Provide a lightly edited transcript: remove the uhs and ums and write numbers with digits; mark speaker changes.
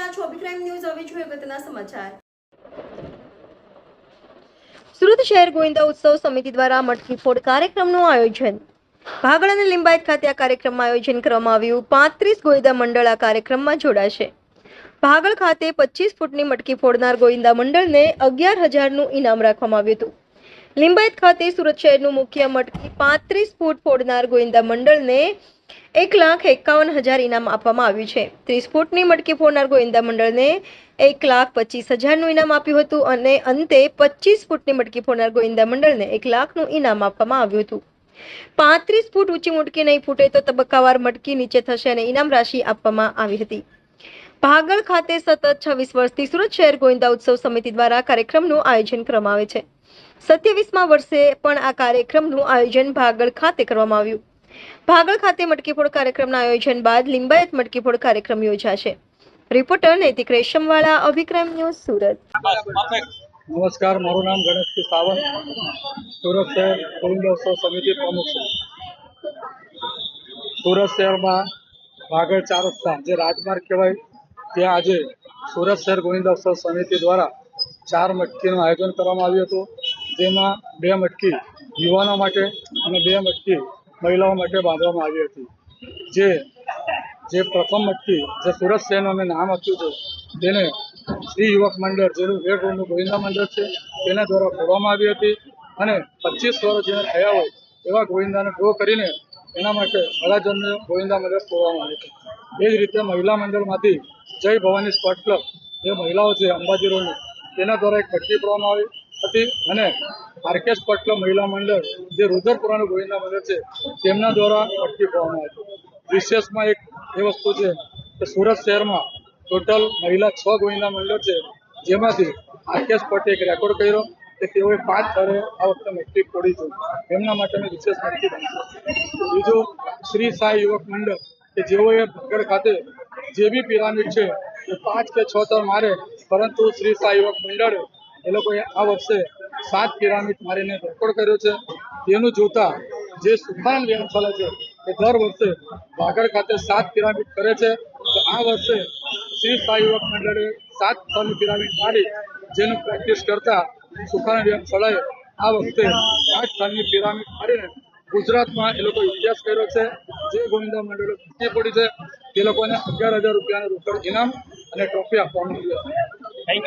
Speaker 1: રહ્યા છો અભિક્રાઇમ ન્યૂઝ. હવે જોઈએ અગત્યના સમાચાર.
Speaker 2: સુરત શહેર ગોવિંદા ઉત્સવ સમિતિ દ્વારા મટકી ફોડ કાર્યક્રમનું આયોજન. ભાગળ અને લિંબાયત ખાતે આ કાર્યક્રમમાં આયોજન કરવામાં આવ્યું. 35 ગોવિંદા મંડળ આ કાર્યક્રમમાં જોડાશે. ભાગળ ખાતે 25 ફૂટની મટકી ફોડનાર ગોવિંદા મંડળને 11,000નું ઇનામ રાખવામાં આવ્યું હતું. લિંબાયત ખાતે સુરત શહેરનું મુખ્ય મટકી 35 ફૂટ ફોડનાર ગોવિંદા મંડળને 1,51,000 ઇનામ આપવામાં આવ્યું છે. 30 ફૂટની મટકી ફોડનાર ગોવિંદા મંડળને 1,25,000નું ઇનામ આપ્યું હતું અને અંતે 25 ફૂટની મટકી ફોડનાર ગોવિંદા મંડળને 1,00,000નું ઇનામ આપવામાં આવ્યું હતું. 35 ફૂટ ઊંચી મટકી નહીં ફૂટે તો તબક્કાવાર મટકી નીચે થશે અને ઇનામ રાશિ આપવામાં આવી હતી. ભાગળ ખાતે સતત 26 વર્ષથી સુરત શહેર ગોવિંદા ઉત્સવ સમિતિ દ્વારા કાર્યક્રમનું આયોજન કરવામાં આવે છે. 27મા વર્ષે પણ આ કાર્યક્રમનું આયોજન ભાગળ ખાતે કરવામાં આવ્યું. ભાગળ ખાતે મટકીફોડ કાર્યક્રમના આયોજન બાદ લિંબાયત મટકીફોડ કાર્યક્રમ યોજાશે. રિપોર્ટર નૈતિક રેશમવાળા, અભિક્રાઇમ ન્યૂઝ, સુરત.
Speaker 3: નમસ્કાર, મારું નામ ગણેશજી સાવંત, સુરત શહેર ગોવિંદા ઉત્સવ સમિતિ પ્રમુખ છું. સુરત શહેરમાં ભાગળ 4 રસ્તા જે રાજમાર્ગ કહેવાય ત્યાં આજે સુરત શહેર ગોવિંદા ઉત્સવ સમિતિ દ્વારા 4 મટકીનું આયોજન કરવામાં આવ્યું હતું. જેમાં 2 મટકી યુવાનો માટે અને 2 મટકી મહિલાઓ માટે બાંધવામાં આવી હતી. જે પ્રથમ મટકી જે સુરત શહેરનું અમે નામ આપ્યું છે તેને શ્રી યુવક મંડળ જેનું રેડ રોડનું ગોવિંદા મંડળ છે તેના દ્વારા ફોડવામાં આવી હતી અને 25 વર્ષ જેને થયા હોય એવા ગોવિંદાને ડ્રો કરીને એના માટે અડાજણને ગોવિંદા મંડળ ફોડવામાં આવી હતી. એ જ રીતે મહિલા મંડળમાંથી જય ભવાની સ્પોર્ટ ક્લબ જે મહિલાઓ છે અંબાજી રોડની તેના દ્વારા એક મટકી ફોડવામાં આવી હતી અને આરકે સ્પોર્ટ ક્લબ મહિલા મંડળ જે રુદ્રપુરાનું ગોવિંદા મંડળ છે તેમના દ્વારા મટકી ફોડવામાં આવી હતી. વિશેષમાં એક એ વસ્તુ છે કે સુરત શહેરમાં ટોટલ મહિલા 6 ગોવિંદા મંડળ છે જેમાંથી આરકે સ્પોર્ટે એક રેકોર્ડ કર્યો કે તેઓએ 5 થરે આ વખતે મટકી ફોડી છે. એમના માટે અમે વિશેષ મટકી બની. બીજું શ્રી સાઈ યુવક મંડળ કે જેઓએ ભાગળ ખાતે જે બી પિરામિડ છે એ 5 કે 6 થર મારે, પરંતુ શ્રી સાઈ યુવક મંડળે એ લોકોએ આ વર્ષે 7 પિરામિડ મારીને રેકોર્ડ કર્યો છે. તેનું જોતા જે સુખાનંદ વ્યાયામશાળા છે એ દર વર્ષે ભાગળ ખાતે 7 પિરામિડ કરે છે. તો આ વર્ષે શ્રી સાઈ યુવક મંડળે 7 થરની પિરામિડ મારી જેનું પ્રેક્ટિસ કરતા સુખાનંદ વ્યાયામશાળાએ આ વખતે 8 થરની પિરામિડ મારીને ગુજરાતમાં એ લોકો ઇતિહાસ કર્યો છે. જે ગોવિંદા મંડળો જીતી પડી છે તે લોકોને 11,000 રૂપિયાનું રોકડ ઇનામ અને ટ્રોફી આપવામાં આવી છે.